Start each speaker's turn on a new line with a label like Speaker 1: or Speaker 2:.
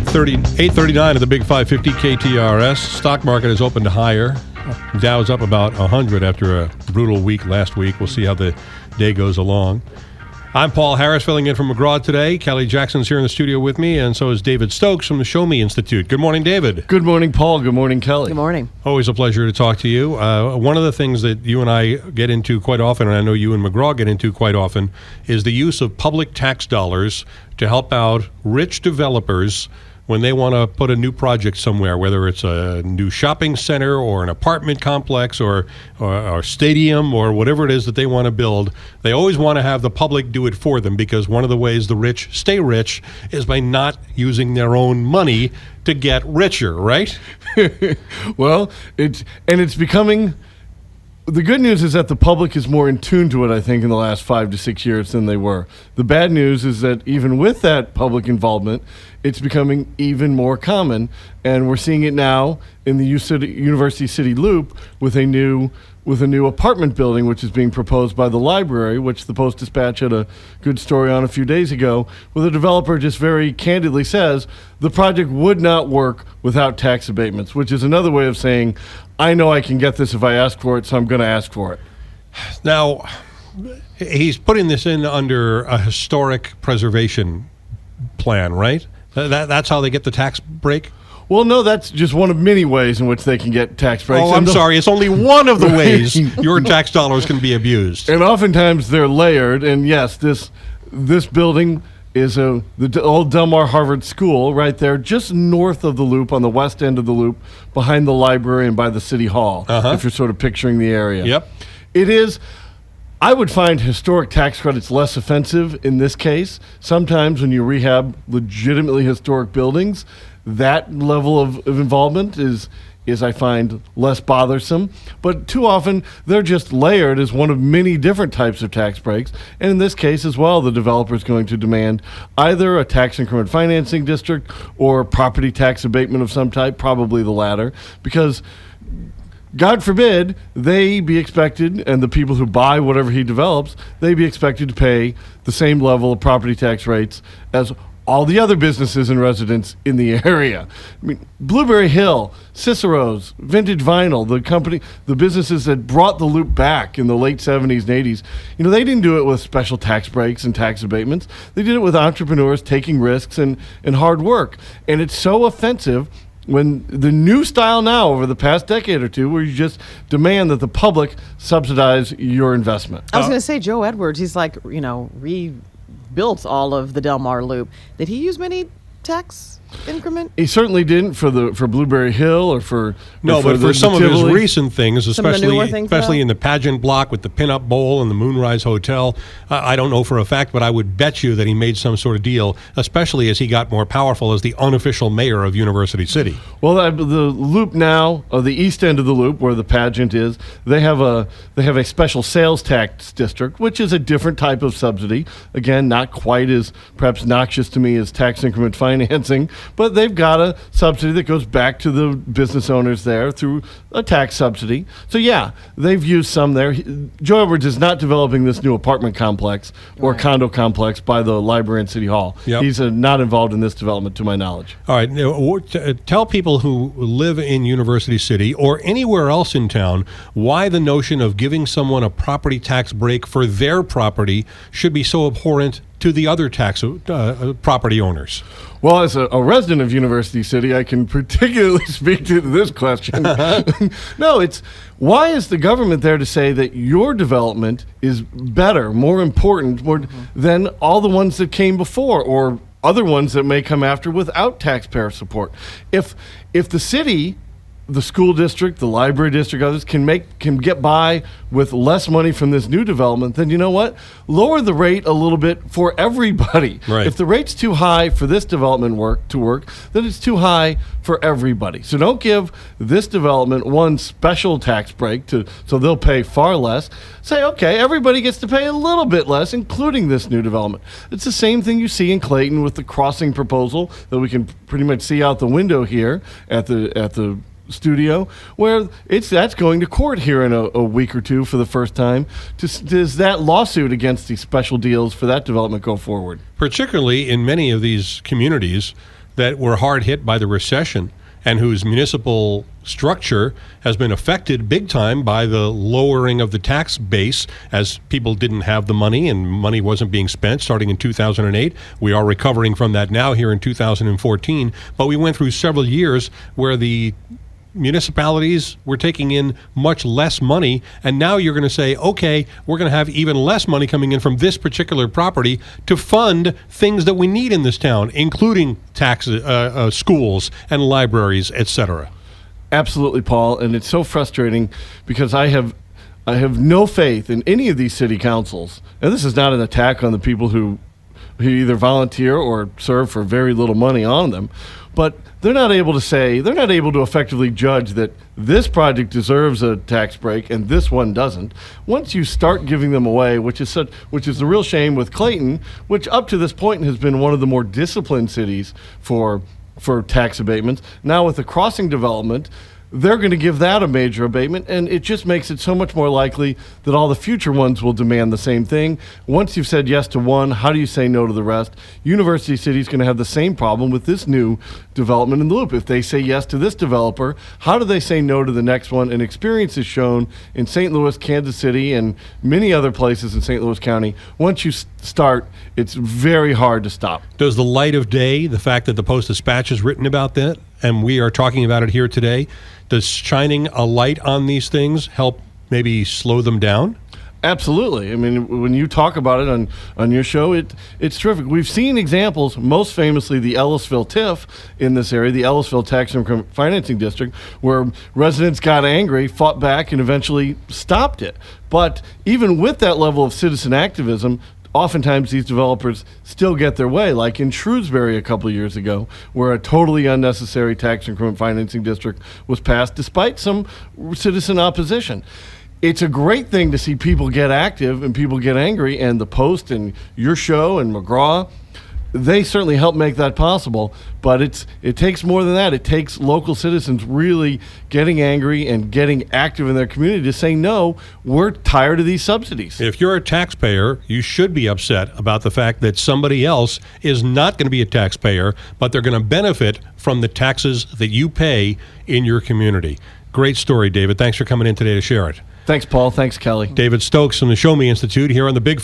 Speaker 1: 8:39 at the Big 550 KTRS. Stock market is open to higher. Dow's up about 100 after a brutal week last week. We'll see how the day goes along. I'm Paul Harris, filling in for McGraw today. Kelly Jackson's here in the studio with me, and so is David Stokes from the Show Me Institute. Good morning, David.
Speaker 2: Good morning, Paul. Good morning, Kelly.
Speaker 3: Good morning.
Speaker 1: Always a pleasure to talk to you. One of the things that you and I get into quite often, and I know you and McGraw get into quite often, is the use of public tax dollars to help out rich developers when they want to put a new project somewhere, whether it's a new shopping center or an apartment complex or stadium or whatever it is that they want to build. They always want to have the public do it for them, because one of the ways the rich stay rich is by not using their own money to get richer, right?
Speaker 2: Well, it's becoming... The good news is that the public is more in tune to it, I think, in the last 5 to 6 years than they were. The bad news is that even with that public involvement, it's becoming even more common, and we're seeing it now in the University City Loop with a new apartment building, which is being proposed by the library, which the Post-Dispatch had a good story on a few days ago, where the developer just very candidly says the project would not work without tax abatements, which is another way of saying, I know I can get this if I ask for it, so I'm going to ask for it.
Speaker 1: Now, he's putting this in under a historic preservation plan, right? That's how they get the tax break?
Speaker 2: Well, no, that's just one of many ways in which they can get tax breaks.
Speaker 1: Oh, I'm sorry. It's only one of the ways your tax dollars can be abused.
Speaker 2: And oftentimes they're layered. And yes, this building is the old Del Mar Harvard School right there, just north of the Loop, on the west end of the Loop, behind the library and by the City Hall, if you're sort of picturing the area.
Speaker 1: Yep.
Speaker 2: It is... I would find historic tax credits less offensive in this case. Sometimes when you rehab legitimately historic buildings, that level of involvement is I find less bothersome. But too often they're just layered as one of many different types of tax breaks. And in this case as well, the developer is going to demand either a tax increment financing district or property tax abatement of some type, probably the latter, because God forbid they be expected, and the people who buy whatever he develops, they be expected to pay the same level of property tax rates as all the other businesses and residents in the area. I mean, Blueberry Hill, Cicero's, Vintage Vinyl, the businesses that brought the Loop back in the late 70s and 80s, they didn't do it with special tax breaks and tax abatements. They did it with entrepreneurs taking risks and hard work. And it's so offensive when the new style now over the past decade or two, where you just demand that the public subsidize your investment.
Speaker 3: I was going to say, Joe Edwards, he's rebuilt all of the Del Mar Loop. Did he use many tax increment?
Speaker 2: He certainly didn't for Blueberry Hill or for
Speaker 1: some of his recent things, especially
Speaker 3: things,
Speaker 1: in the pageant block with the Pinup Bowl and the Moonrise Hotel. I don't know for a fact, but I would bet you that he made some sort of deal, especially as he got more powerful as the unofficial mayor of University City.
Speaker 2: Well, the Loop now, the east end of the Loop where the pageant is, they have a special sales tax district, which is a different type of subsidy. Again, not quite as perhaps noxious to me as tax increment financing, but they've got a subsidy that goes back to the business owners there through a tax subsidy. So yeah, they've used some there. Joe Edwards is not developing this new apartment complex or condo complex by the library and City Hall.
Speaker 1: Yep.
Speaker 2: He's not involved in this development to my knowledge.
Speaker 1: All right, now, tell people who live in University City or anywhere else in town why the notion of giving someone a property tax break for their property should be so abhorrent to the other tax property owners.
Speaker 2: Well, as a resident of University City, I can particularly speak to this question. No, it's why is the government there to say that your development is better, more important, than all the ones that came before or other ones that may come after without taxpayer support? If the city, the school district, the library district, others can get by with less money from this new development, then you know what? Lower the rate a little bit for everybody.
Speaker 1: Right.
Speaker 2: If the rate's too high for this development to work, then it's too high for everybody. So don't give this development one special tax break so they'll pay far less. Say, okay, everybody gets to pay a little bit less, including this new development. It's the same thing you see in Clayton with the crossing proposal that we can pretty much see out the window here at the studio, where that's going to court here in a week or two for the first time. Does that lawsuit against these special deals for that development go forward?
Speaker 1: Particularly in many of these communities, that were hard hit by the recession and whose municipal structure has been affected big time by the lowering of the tax base as people didn't have the money and money wasn't being spent starting in 2008. We are recovering from that now here in 2014, but we went through several years where the municipalities were taking in much less money, and now you're going to say, okay, we're going to have even less money coming in from this particular property to fund things that we need in this town, including taxes, schools and libraries, etc.
Speaker 2: Absolutely, Paul, and it's so frustrating because I have no faith in any of these city councils, and this is not an attack on the people who either volunteer or serve for very little money on them, but they're not able to effectively judge that this project deserves a tax break and this one doesn't. Once you start giving them away, which is the real shame with Clayton, which up to this point has been one of the more disciplined cities for tax abatements. Now with the crossing development, they're going to give that a major abatement, and it just makes it so much more likely that all the future ones will demand the same thing. Once you've said yes to one, how do you say no to the rest? University City is going to have the same problem with this new development in the Loop. If they say yes to this developer, how do they say no to the next one? And experience has shown in St. Louis, Kansas City, and many other places in St. Louis County, once you start, it's very hard to stop.
Speaker 1: Does the light of day, the fact that the Post-Dispatch has written about that, and we are talking about it here today, does shining a light on these things help maybe slow them down?
Speaker 2: Absolutely. I mean, when you talk about it on your show, it's terrific. We've seen examples, most famously the Ellisville TIF in this area, the Ellisville Tax Increment Financing District, where residents got angry, fought back, and eventually stopped it. But even with that level of citizen activism, oftentimes these developers still get their way, like in Shrewsbury a couple of years ago, where a totally unnecessary tax increment financing district was passed despite some citizen opposition. It's a great thing to see people get active and people get angry, and the Post and your show and McGraw, they certainly help make that possible, but it takes more than that. It takes local citizens really getting angry and getting active in their community to say, no, we're tired of these subsidies.
Speaker 1: If you're a taxpayer, you should be upset about the fact that somebody else is not going to be a taxpayer, but they're going to benefit from the taxes that you pay in your community. Great story, David. Thanks for coming in today to share it.
Speaker 2: Thanks, Paul. Thanks, Kelly.
Speaker 1: David Stokes from the Show Me Institute here on the Big